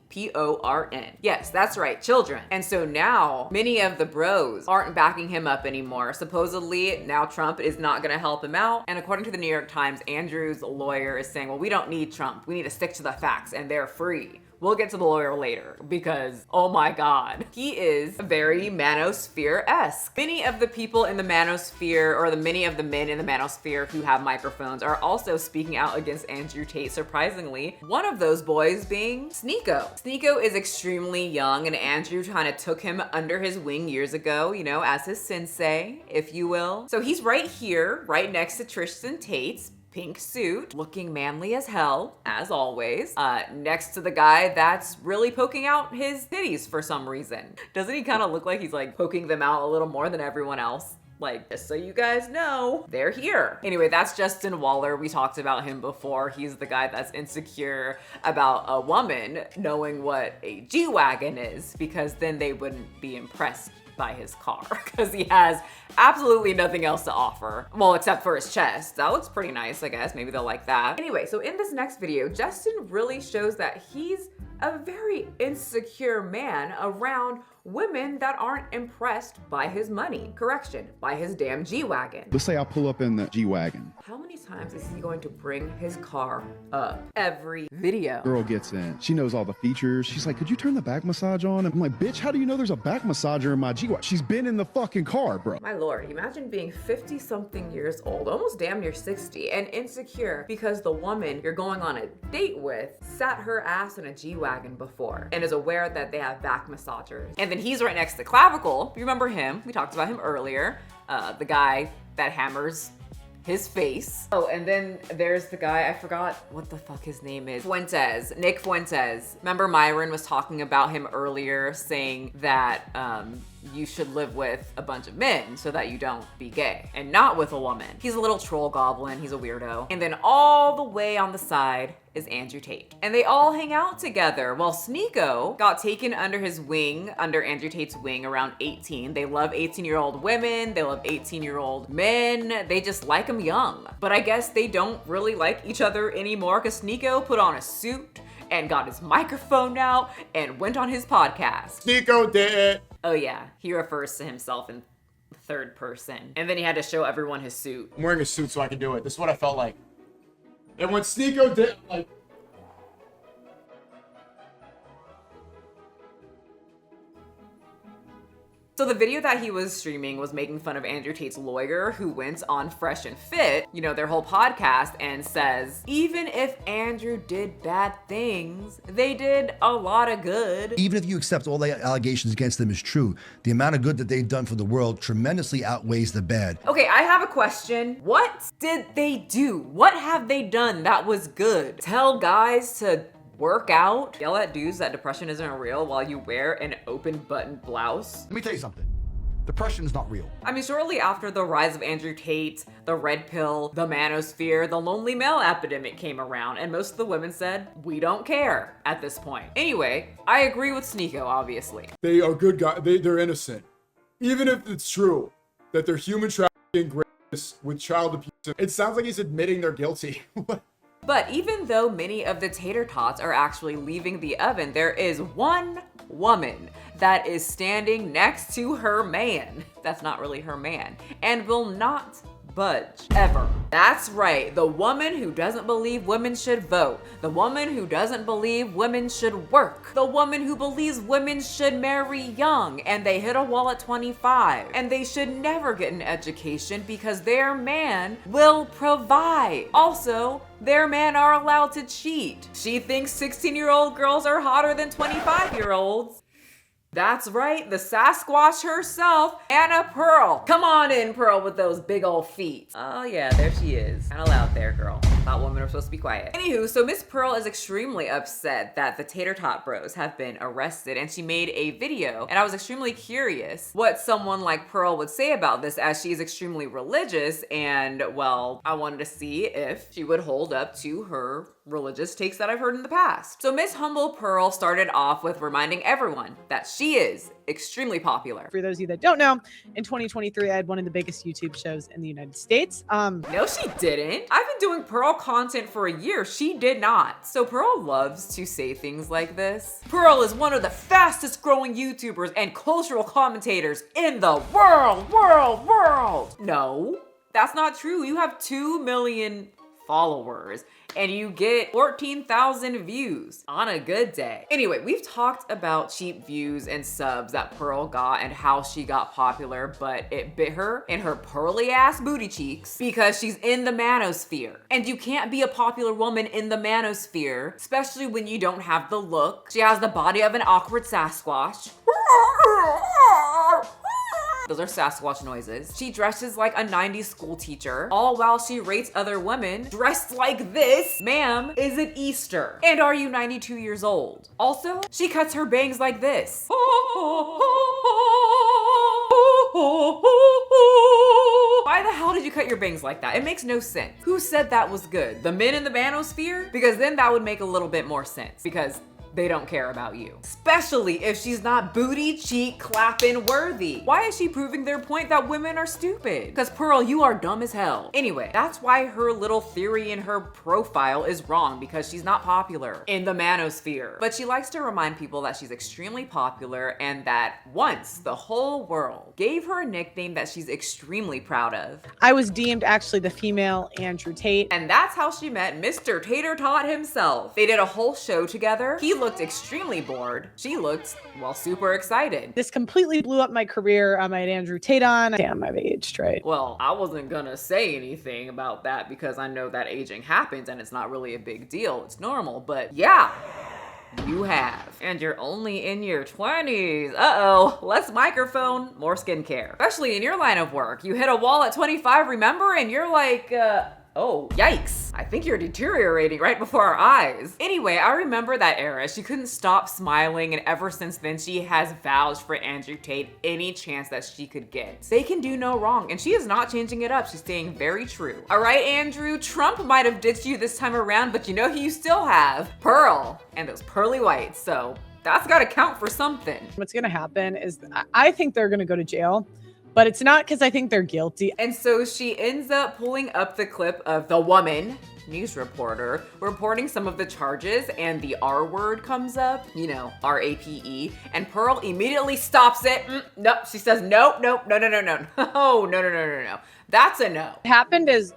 Yes, that's right, children. And so now many of the bros aren't backing him up anymore. Supposedly now Trump is not gonna help him out. And according to the New York Times, Andrew's lawyer is saying, well, we don't need Trump. We need to stick to the facts and they're free. We'll get to the lawyer later because, oh my God, he is very manosphere-esque. Many of the people in the manosphere, or many of the men in the manosphere who have microphones, are also speaking out against Andrew Tate, surprisingly. One of those boys being Sneeko. Sneeko is extremely young, and Andrew kind of took him under his wing years ago, you know, as his sensei, if you will. So he's right here, right next to Tristan Tate, pink suit, looking manly as hell, as always, next to the guy that's really poking out his titties for some reason. Doesn't he kind of look like he's like poking them out a little more than everyone else? Like, just so you guys know, they're here. Anyway, that's Justin Waller. We talked about him before. He's the guy that's insecure about a woman knowing what a G-Wagon is, because then they wouldn't be impressed by his car, because he has absolutely nothing else to offer. Well, except for his chest. That looks pretty nice, I guess. Maybe they'll like that. Anyway, so in this next video, Justin really shows that he's a very insecure man around women that aren't impressed by his money. Correction, by his damn G-Wagon. Let's say I pull up in the G-Wagon. How many times is he going to bring his car up? Every video. Girl gets in. She knows all the features. She's like, could you turn the back massage on? I'm like, bitch, how do you know there's a back massager in my G-Wagon? She's been in the fucking car, bro. My lord, imagine being 50 something years old, almost damn near 60, and insecure because the woman you're going on a date with sat her ass in a G-Wagon before and is aware that they have back massagers. And then he's right next to Clavicle. You remember him? We talked about him earlier. The guy that hammers his face. Oh, and then there's the guy, I forgot what the fuck his name is. Fuentes, Nick Fuentes. Remember Myron was talking about him earlier, saying that you should live with a bunch of men so that you don't be gay and not with a woman. He's a little troll goblin, he's a weirdo. And then all the way on the side is Andrew Tate. And they all hang out together. Well, Sneeko got taken under his wing, under Andrew Tate's wing around 18. They love 18-year-old women, they love 18-year-old men, they just like them young. But I guess they don't really like each other anymore because Sneeko put on a suit and got his microphone out and went on his podcast. Sneeko did it. Oh yeah, he refers to himself in third person. And then he had to show everyone his suit. I'm wearing a suit so I can do it. This is what I felt like. And when Sneeko did, like, so the video that he was streaming was making fun of Andrew Tate's lawyer, who went on Fresh and Fit, you know, their whole podcast, and says, even if Andrew did bad things, they did a lot of good. Even if you accept all the allegations against them is true, the amount of good that they've done for the world tremendously outweighs the bad. Okay, I have a question. What did they do? What have they done that was good? Tell guys to work out? Yell at dudes that depression isn't real while you wear an open button blouse? Let me tell you something. Depression is not real. I mean, shortly after the rise of Andrew Tate, the red pill, the manosphere, the lonely male epidemic came around, and most of the women said, we don't care at this point. Anyway, I agree with Sneeko, obviously. They are good guys. They're innocent. Even if it's true that they're human trafficking rapists with child abuse, it sounds like he's admitting they're guilty. But even though many of the tater tots are actually leaving the oven, there is one woman that is standing next to her man. That's not really her man, and will not budge ever. That's right, the woman who doesn't believe women should vote, the woman who doesn't believe women should work, the woman who believes women should marry young and they hit a wall at 25, and they should never get an education because their man will provide. Also, their men are allowed to cheat. She thinks 16-year-old girls are hotter than 25-year-olds. That's right, the Sasquatch herself, Anna Pearl. Come on in, Pearl, with those big old feet. Oh yeah, there she is. Kinda loud there, girl. Thought women were supposed to be quiet. Anywho, so Miss Pearl is extremely upset that the Tater Tot Bros have been arrested, and she made a video, and I was extremely curious what someone like Pearl would say about this, as she is extremely religious, and well, I wanted to see if she would hold up to her religious takes that I've heard in the past. So Miss Humble Pearl started off with reminding everyone that she is extremely popular. For those of you that don't know, in 2023, I had one of the biggest YouTube shows in the United States. No, she didn't. I've been doing Pearl content for a year. She did not. So Pearl loves to say things like this. Pearl is one of the fastest growing YouTubers and cultural commentators in the world. No, that's not true. You have 2 million followers and you get 14,000 views on a good day. Anyway, we've talked about cheap views and subs that Pearl got and how she got popular, but it bit her in her pearly ass booty cheeks because she's in the manosphere. And you can't be a popular woman in the manosphere, especially when you don't have the look. She has the body of an awkward Sasquatch. Those are Sasquatch noises. She dresses like a 90s school teacher, all while she rates other women dressed like this. Ma'am, is it Easter? And are you 92 years old? Also, she cuts her bangs like this. Why the hell did you cut your bangs like that? It makes no sense. Who said that was good? The men in the manosphere? Because then that would make a little bit more sense, because they don't care about you. Especially if she's not booty cheek clapping worthy. Why is she proving their point that women are stupid? Because Pearl, you are dumb as hell. Anyway, that's why her little theory in her profile is wrong, because she's not popular in the manosphere. But she likes to remind people that she's extremely popular and that once the whole world gave her a nickname that she's extremely proud of. I was deemed actually the female Andrew Tate. And that's how she met Mr. Tater Tot himself. They did a whole show together. He looked extremely bored. She looked, well, super excited. This completely blew up my career. I had Andrew Tate on. Damn, I've aged, right? Well, I wasn't gonna say anything about that because I know that aging happens and it's not really a big deal. It's normal, but yeah. You have. And you're only in your 20s. Uh-oh, less microphone, more skincare. Especially in your line of work. You hit a wall at 25, remember? And you're like, oh, yikes. I think you're deteriorating right before our eyes. Anyway, I remember that era. She couldn't stop smiling, and ever since then, she has vouched for Andrew Tate any chance that she could get. They can do no wrong, and she is not changing it up. She's staying very true. All right, Andrew, Trump might have ditched you this time around, but you know who you still have? Pearl, and those pearly whites, so that's gotta count for something. What's gonna happen is I think they're gonna go to jail. But it's not because I think they're guilty. And so she ends up pulling up the clip of the woman, news reporter, reporting some of the charges, and the R word comes up, you know, R-A-P-E, and Pearl immediately stops it. Nope, she says, no. Oh, no. That's a no. What happened is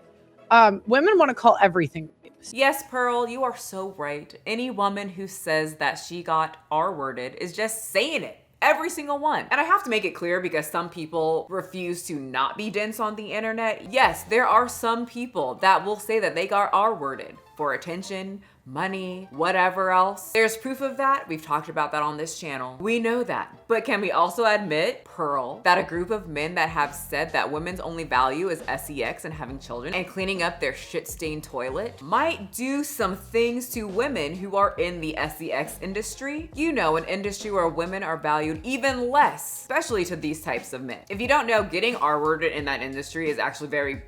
women want to call everything. Yes, Pearl, you are so right. Any woman who says that she got R-worded is just saying it. Every single one. And I have to make it clear because some people refuse to not be dense on the internet. Yes, there are some people that will say that they got R-worded for attention, money, whatever else. There's proof of that. We've talked about that on this channel. We know that. But can we also admit, Pearl, that a group of men that have said that women's only value is sex and having children and cleaning up their shit-stained toilet might do some things to women who are in the sex industry? You know, an industry where women are valued even less, especially to these types of men. If you don't know, getting R-worded in that industry is actually very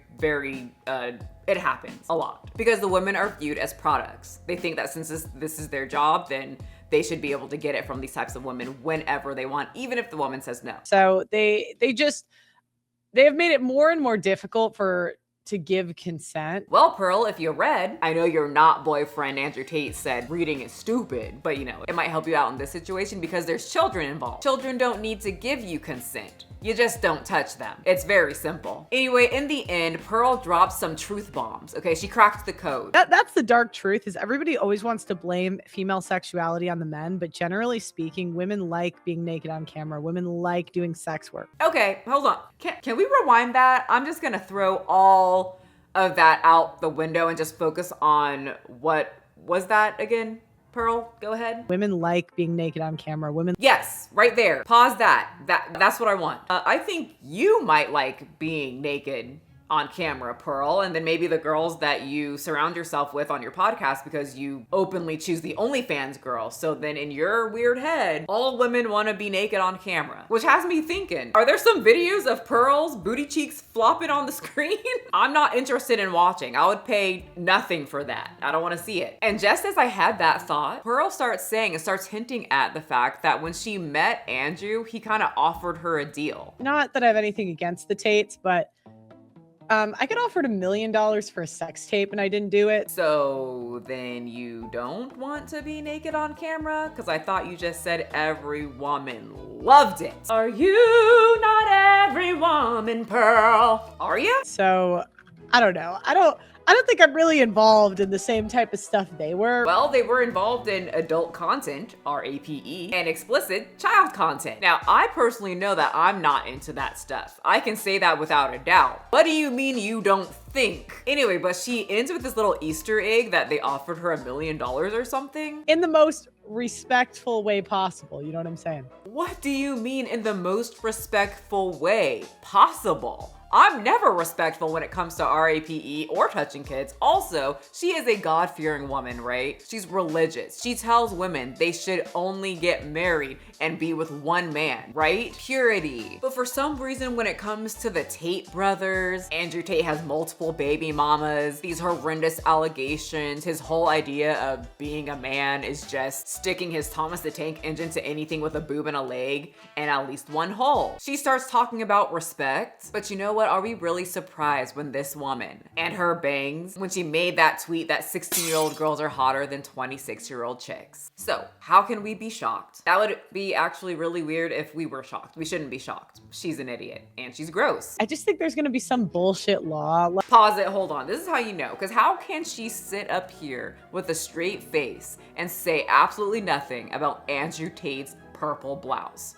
it happens a lot because the women are viewed as products. They think that since this is their job, then they should be able to get it from these types of women whenever they want, even if the woman says no. So they have made it more and more difficult to give consent. Well, Pearl, if you read, I know your not boyfriend Andrew Tate said reading is stupid, but you know, it might help you out in this situation because there's children involved. Children don't need to give you consent. You just don't touch them. It's very simple. Anyway, in the end, Pearl drops some truth bombs. Okay, she cracked the code. That's the dark truth is everybody always wants to blame female sexuality on the men, but generally speaking, women like being naked on camera. Women like doing sex work. Okay, hold on. Can we rewind that? I'm just gonna throw all of that out the window and just focus on what was that again? Pearl, go ahead. Women like being naked on camera. Women. Yes, right there. Pause that. That's what I want. I think you might like being naked on camera, Pearl, and then maybe the girls that you surround yourself with on your podcast because you openly choose the OnlyFans girl. So then in your weird head, all women want to be naked on camera, which has me thinking, are there some videos of Pearl's booty cheeks flopping on the screen? I'm not interested in watching. I would pay nothing for that. I don't want to see it. And just as I had that thought, Pearl starts hinting at the fact that when she met Andrew, he kind of offered her a deal. Not that I have anything against the Tates, but I got offered $1 million for a sex tape and I didn't do it. So then you don't want to be naked on camera? Because I thought you just said every woman loved it. Are you not every woman, Pearl? Are you? So I don't know. I don't think I'm really involved in the same type of stuff they were. Well, they were involved in adult content, R-A-P-E, and explicit child content. Now, I personally know that I'm not into that stuff. I can say that without a doubt. What do you mean you don't think? Anyway, but she ends with this little Easter egg that they offered her $1 million or something. In the most respectful way possible, you know what I'm saying? What do you mean in the most respectful way possible? I'm never respectful when it comes to RAPE or touching kids. Also, she is a God-fearing woman, right? She's religious. She tells women they should only get married and be with one man, right? Purity. But for some reason, when it comes to the Tate brothers, Andrew Tate has multiple baby mamas, these horrendous allegations, his whole idea of being a man is just sticking his Thomas the Tank engine to anything with a boob and a leg and at least one hole. She starts talking about respect, but you know what? Are we really surprised when this woman and her bangs, when she made that tweet that 16-year-old girls are hotter than 26-year-old chicks? So how can we be shocked? That would be actually really weird if we were shocked. We shouldn't be shocked. She's an idiot and she's gross. I just think there's gonna be some bullshit law. Pause it, hold on. This is how you know, because how can she sit up here with a straight face and say absolutely nothing about Andrew Tate's purple blouse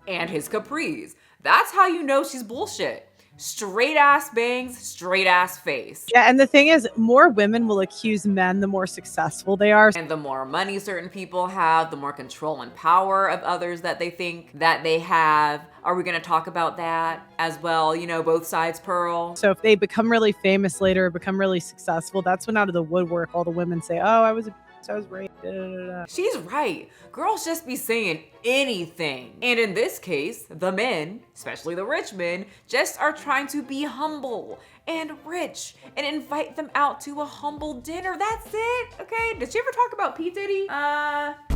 and his capris? That's how you know she's bullshit. Straight ass bangs, straight ass face. Yeah, and the thing is, more women will accuse men the more successful they are. And the more money certain people have, the more control and power of others that they think that they have. Are we gonna talk about that as well? You know, both sides, Pearl. So if they become really famous later, become really successful, that's when out of the woodwork, all the women say, oh, I was raped. Da, da, da, da. She's right. Girls just be saying anything. And in this case, the men, especially the rich men, just are trying to be humble and rich and invite them out to a humble dinner. That's it, okay? Did she ever talk about P. Diddy?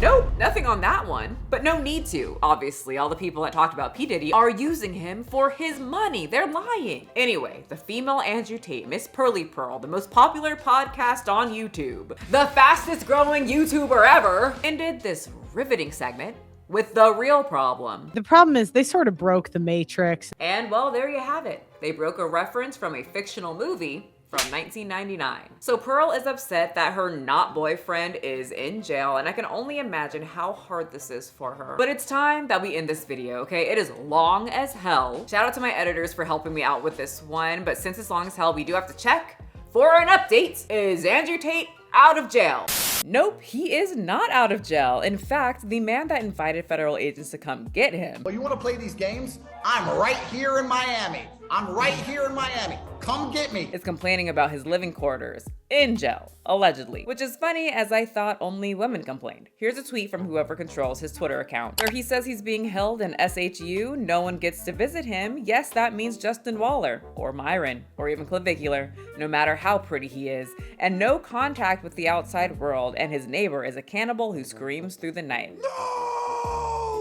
Nope, nothing on that one. But no need to, obviously. All the people that talked about P. Diddy are using him for his money. They're lying. Anyway, the female Andrew Tate, Miss Pearly Pearl, the most popular podcast on YouTube, the fastest growing YouTuber ever, ended this riveting segment with the real problem. The problem is they sort of broke the Matrix. And well, there you have it. They broke a reference from a fictional movie from 1999. So Pearl is upset that her not boyfriend is in jail, and I can only imagine how hard this is for her. But it's time that we end this video, okay? It is long as hell. Shout out to my editors for helping me out with this one, but since it's long as hell, we do have to check for an update. Is Andrew Tate out of jail? Nope, he is not out of jail. In fact, the man that invited federal agents to come get him. But you want to play these games? I'm right here in Miami. I'm right here in Miami. Come get me. Is complaining about his living quarters in jail, allegedly. Which is funny, as I thought only women complained. Here's a tweet from whoever controls his Twitter account, where he says he's being held in SHU, no one gets to visit him. Yes, that means Justin Waller, or Myron, or even Clavicular, no matter how pretty he is, and no contact with the outside world, and his neighbor is a cannibal who screams through the night.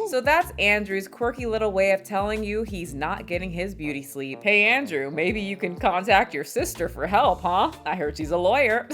So that's Andrew's quirky little way of telling you he's not getting his beauty sleep. Hey Andrew, maybe you can contact your sister for help, huh? I heard she's a lawyer.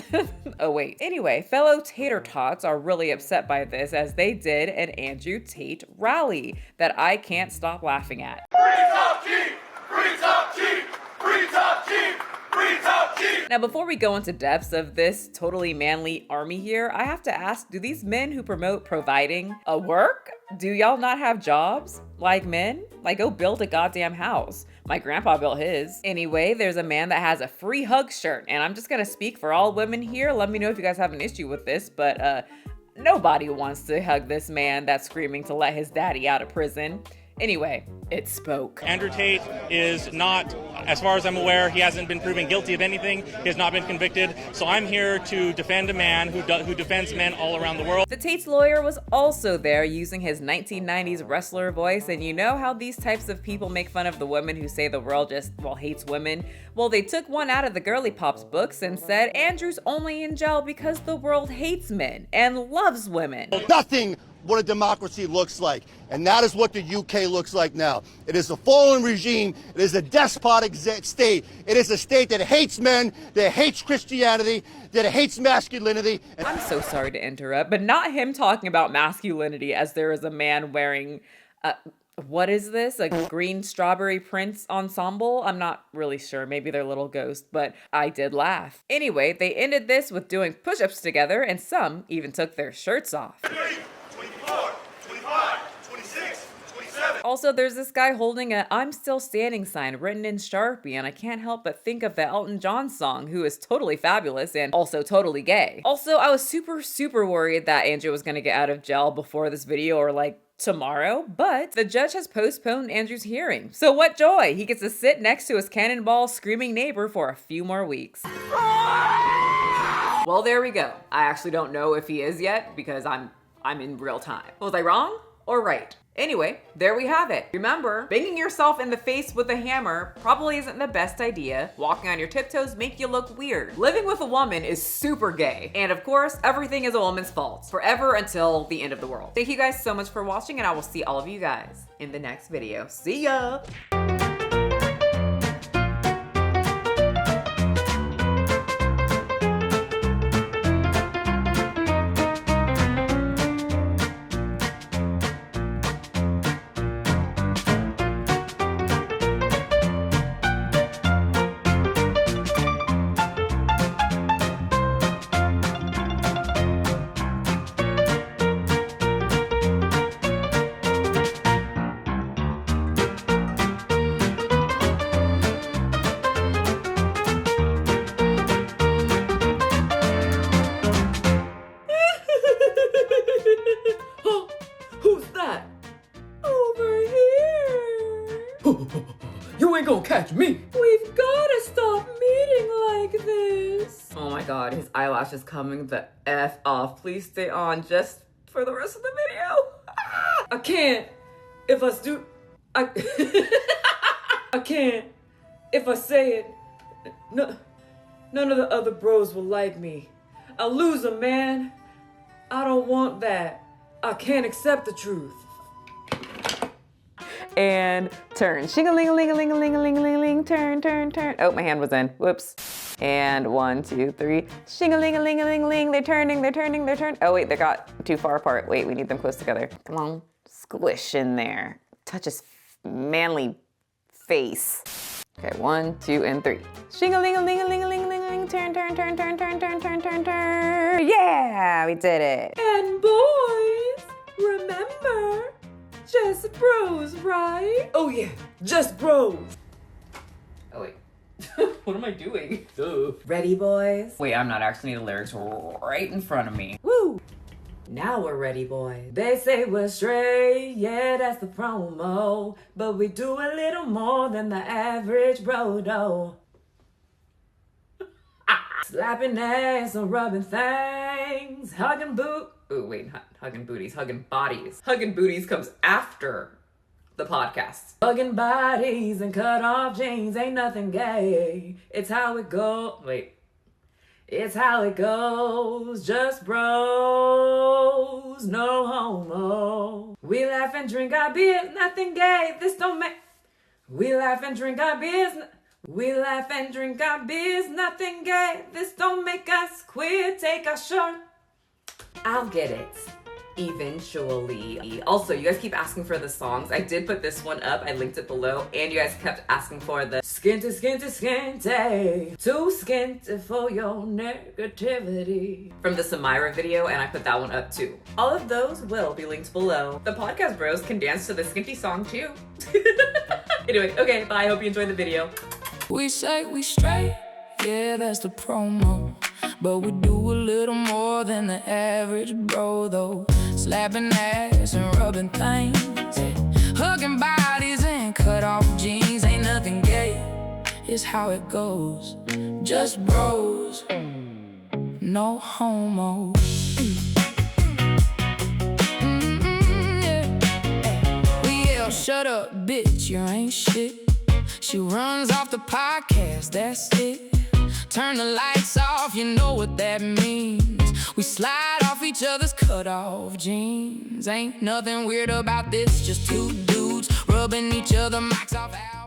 Oh wait. Anyway, fellow Tater Tots are really upset by this, as they did an Andrew Tate rally that I can't stop laughing at. Free top cheap! Free top cheap! Free top cheap! Free top cheap! Now, before we go into depths of this totally manly army here, I have to ask, do these men who promote providing a work? Do y'all not have jobs? Like men? Like, go build a goddamn house. My grandpa built his. Anyway, there's a man that has a free hug shirt, and I'm just gonna speak for all women here. Let me know if you guys have an issue with this, but nobody wants to hug this man that's screaming to let his daddy out of prison. Anyway, it spoke. Andrew Tate is not, as far as I'm aware, he hasn't been proven guilty of anything. He has not been convicted. So I'm here to defend a man who defends men all around the world. The Tate's lawyer was also there using his 1990s wrestler voice, and you know how these types of people make fun of the women who say the world just, well, hates women? Well, they took one out of the Girly Pops books and said Andrew's only in jail because the world hates men and loves women. Nothing what a democracy looks like. And that is what the UK looks like now. It is a fallen regime. It is a despotic state. It is a state that hates men, that hates Christianity, that hates masculinity. And I'm so sorry to interrupt, but not him talking about masculinity as there is a man wearing, what is this? A green strawberry prince ensemble? I'm not really sure. Maybe they're little ghosts, but I did laugh. Anyway, they ended this with doing push-ups together, and some even took their shirts off. Also, there's this guy holding a "I'm still standing" sign written in Sharpie, and I can't help but think of the Elton John song, who is totally fabulous and also totally gay. Also, I was super worried that Andrew was gonna get out of jail before this video, or like tomorrow, but the judge has postponed Andrew's hearing. So what joy! He gets to sit next to his cannonball screaming neighbor for a few more weeks. Well, there we go. I actually don't know if he is yet because I'm in real time. Was I wrong or right? Anyway, there we have it. Remember, banging yourself in the face with a hammer probably isn't the best idea. Walking on your tiptoes make you look weird. Living with a woman is super gay. And of course, everything is a woman's fault. Forever until the end of the world. Thank you guys so much for watching, and I will see all of you guys in the next video. See ya! You ain't gonna catch me. We've gotta stop meeting like this. Oh my god, his eyelash is coming the F off. Please stay on just for the rest of the video. I can't. If I do, I can't. If I say it, no, none of the other bros will like me. I'll lose them, man. I don't want that. I can't accept the truth. And turn. Shing-a-ling-a-ling-a-ling-a-ling-a-ling-a-ling, turn, turn, turn. Oh, my hand was in. Whoops. And 1, 2, 3. Shing-a-ling-a-ling-a-ling-a-ling. They're turning, they're turning, they're turning. Oh, wait, they got too far apart. Wait, we need them close together. Come on. Squish in there. Touch his manly face. Okay, 1, 2, and 3. Shing-a-ling-a-ling-a-ling-a-ling-a-ling, turn, turn, turn, turn, turn, turn, turn, turn, turn. Yeah, we did it. And boys, remember, just bros, right? Oh yeah, just bros. Oh wait, what am I doing? Duh. Ready, boys? Wait, I'm not actually the lyrics right in front of me. Woo! Now we're ready, boys. They say we're straight, yeah, that's the promo. But we do a little more than the average bro, though. Slapping ass and rubbing things, hugging boot. Oh wait, not hugging booties, hugging bodies. Hugging booties comes after the podcast. Hugging bodies and cut off jeans ain't nothing gay. It's how it goes. Wait. It's how it goes, just bros, no homo. We laugh and drink our beer, nothing gay, this don't make. We laugh and drink our beers, we laugh and drink our beers, nothing gay, this don't make us queer, take our shirt. I'll get it. Eventually. Also, you guys keep asking for the songs. I did put this one up. I linked it below. And you guys kept asking for the skinty, skinty, skinty. Too skinty for your negativity. From the Samira video, and I put that one up too. All of those will be linked below. The podcast bros can dance to the skinty song too. Anyway, okay, bye. I hope you enjoyed the video. We say we straight, yeah, that's the promo. But we do a little more than the average bro, though. Slapping ass and rubbing things, hugging bodies and cut off jeans. Ain't nothing gay, it's how it goes. Just bros, no homo. Yeah. We yell, shut up, bitch, you ain't shit. She runs off the podcast, that's it. Turn the lights off, you know what that means. We slide off each other's cut-off jeans. Ain't nothing weird about this, just two dudes rubbing each other mics off out.